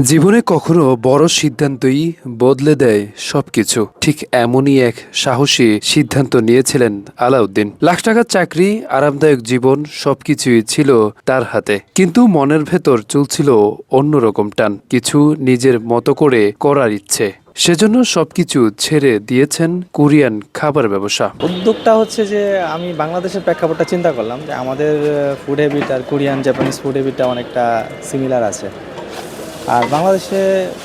জীবনে কখনো বড় সিদ্ধান্তই বদলে দেয় সবকিছু। ঠিক এমনই এক সাহসী সিদ্ধান্ত নিয়েছিলেন আলাউদ্দিন। লাখ টাকার চাকরি, আরামদায়ক জীবন সবকিছুই ছিল তার হাতে, কিন্তু মনের ভেতর চলছিল অন্যরকম টান, কিছু নিজের মতো করে করার ইচ্ছে। সেজন্য সবকিছু ছেড়ে দিয়েছেন কোরিয়ান খাবার ব্যবসা। উদ্যোগটা হচ্ছে যে আমি বাংলাদেশের প্রেক্ষাপটটা চিন্তা করলাম যে আমাদের ফুড হ্যাবিট আর কোরিয়ান জাপানিজ ফুড হ্যাবিটটা অনেকটা সিমিলার আছে। আর বাংলাদেশে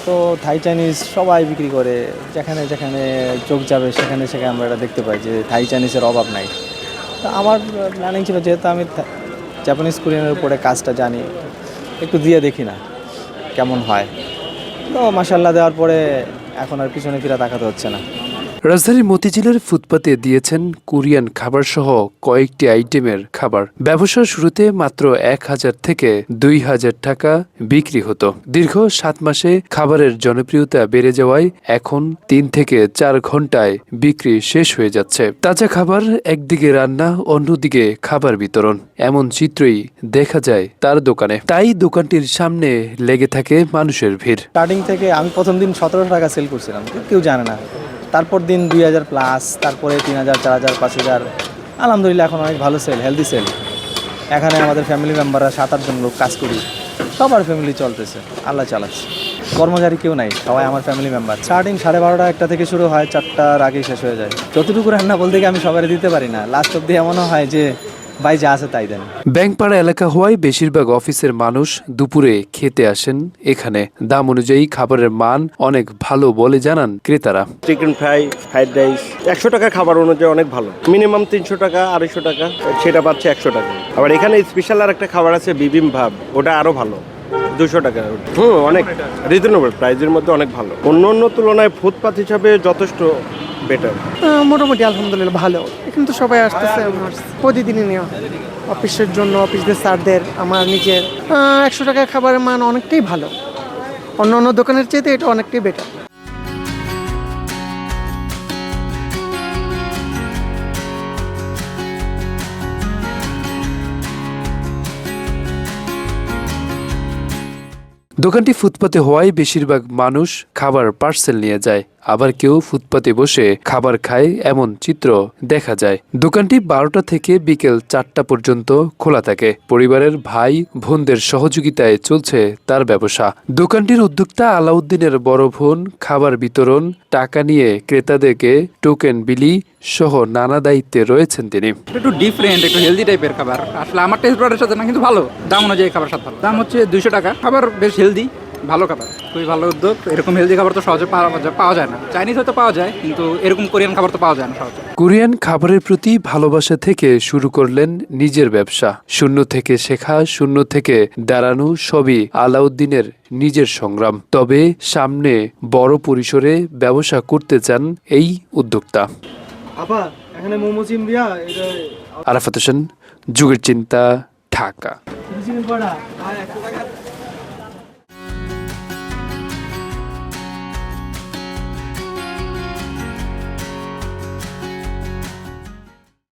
তো থাই চাইনিজ সবাই বিক্রি করে, যেখানে যেখানে চোখ যাবে সেখানে সেখানে আমরা এটা দেখতে পাই যে থাই চাইনিজের অভাব নাই। তো আমার প্ল্যানিং ছিল, যেহেতু আমি জাপানিজ কোরিয়ানের উপরে কাজটা জানি, একটু দিয়ে দেখি না কেমন হয়। তো মাশাল্লাহ দেওয়ার পরে এখন আর পিছনে ফিরে তাকাতে হচ্ছে না। রাজধানীর মতিঝিলের ফুটপাতে দিয়েছেন কোরিয়ান খাবার সহ কয়েকটি আইটেমের খাবার। ব্যবসার শুরুতে মাত্র 1,000 থেকে 2,000 টাকা বিক্রি হতো। দীর্ঘ 7 মাসে খাবারের জনপ্রিয়তা বেড়ে যাওয়ায় এখন 3 থেকে 4 ঘন্টায় বিক্রি শেষ হয়ে যাচ্ছে। তাজা খাবার একদিকে রান্না, অন্যদিকে খাবার বিতরণ, এমন চিত্রই দেখা যায় তার দোকানে। তাই দোকানটির সামনে লেগে থাকে মানুষের ভিড়। স্টার্টিং থেকে আমি প্রথম দিন 17 টাকা সেল করছিলাম, কেউ জানে না। তারপর দিন 2,000 প্লাস, তারপরে 3,000, 4,000, 5,000। আলহামদুলিল্লাহ এখন অনেক ভালো সেল, হেলদি সেল। এখানে আমাদের ফ্যামিলি মেম্বাররা 7-8 জন লোক কাজ করি, সবার ফ্যামিলি চলতেছে, আল্লাহ চালাচ্ছে। কর্মচারী কেউ নাই, সবাই আমার ফ্যামিলি মেম্বার। স্টার্টিং 12:30 1টা থেকে শুরু হয়, 4টার আগেই শেষ হয়ে যায়। যতটুকু রান্না বলতে গিয়ে আমি সবাই দিতে পারি না, লাস্ট অব্দি এমনও হয় যে ভাই যা আছে তাই দেন। ব্যাংকপাড়া এলাকা হওয়ায় বেশিরভাগ অফিসের মানুষ দুপুরে খেতে আসেন এখানে। দাম অনুযায়ী খাবারের মান অনেক ভালো বলে জানান ক্রেতারা। চিকেন ফ্রাই, ফ্রাইড রাইস 100 টাকার খাবার অনুযায়ী অনেক ভালো। মিনিমাম 300 টাকা, 250 টাকা, সেটা পাচ্ছে 100 টাকা। আবার এখানে স্পেশাল আর একটা খাবার আছে বিবিম ভাব, ওটা আরো ভালো, 200 টাকা। অনেক রিজনেবল প্রাইসের মধ্যে অনেক ভালো। অন্য অন্য তুলনায় ফুটপাথ হিসাবে যথেষ্ট বেটার। মোটামুটি আলহামদুলিল্লাহ ভালো। এখানে তো সবাই আসতেছে, আমার প্রতিদিনই নেওয়া অফিসের জন্য, অফিসদের স্যারদের, আমার নিজের। 100 টাকার খাবারের মান অনেকটাই ভালো, অন্য অন্য দোকানের চাইতে এটা অনেকটাই বেটার। দোকানটি ফুটপাতে হওয়ায় বেশিরভাগ মানুষ খাবার পার্সেল নিয়ে যায়, আবার কেউ ফুটপাতে বসে খাবার খায়, এমন চিত্র দেখা যায়। দোকানটি 12টা থেকে বিকেল 4টা পর্যন্ত খোলা থাকে। পরিবারের ভাই বোনদের সহযোগিতায় চলছে তার ব্যবসা। দোকানটির উদ্যোক্তা আলাউদ্দিনের বড় বোন খাবার বিতরণ, টাকা নিয়ে ক্রেতাদেরকে টোকেন বিলি সহ নানা দায়িত্বে রয়েছেন তিনি। একটু ডিফারেন্ট, একটু হেলদি টাইপের খাবার। আসলে আমার টেস্ট বাডের সাথে না, কিন্তু ভালো দাম অনুযায়ী খাবার সাথে ভালো। দাম হচ্ছে 200 টাকা। খাবার বেশ হেলদি, ভালো খাবার, খুবই ভালো উদ্যোগ। এরকম হেলদি খাবার তো সহজে পাওয়া যায় না। চাইনিজ হয়তো পাওয়া যায়, কিন্তু এরকম কোরিয়ান খাবার তো পাওয়া যায় না সহজে। কোরিয়ান খাবারের প্রতি ভালোবাসা থেকে শুরু করলেন নিজের ব্যবসা। শূন্য থেকে শেখা, শূন্য থেকে দাঁড়ানো সবই আলাউদ্দিনের নিজের সংগ্রাম। তবে সামনে বড় পরিসরে ব্যবসা করতে চান এই উদ্যোক্তা। আরাফাত হোসেন, যুগের চিন্তা, ঢাকা।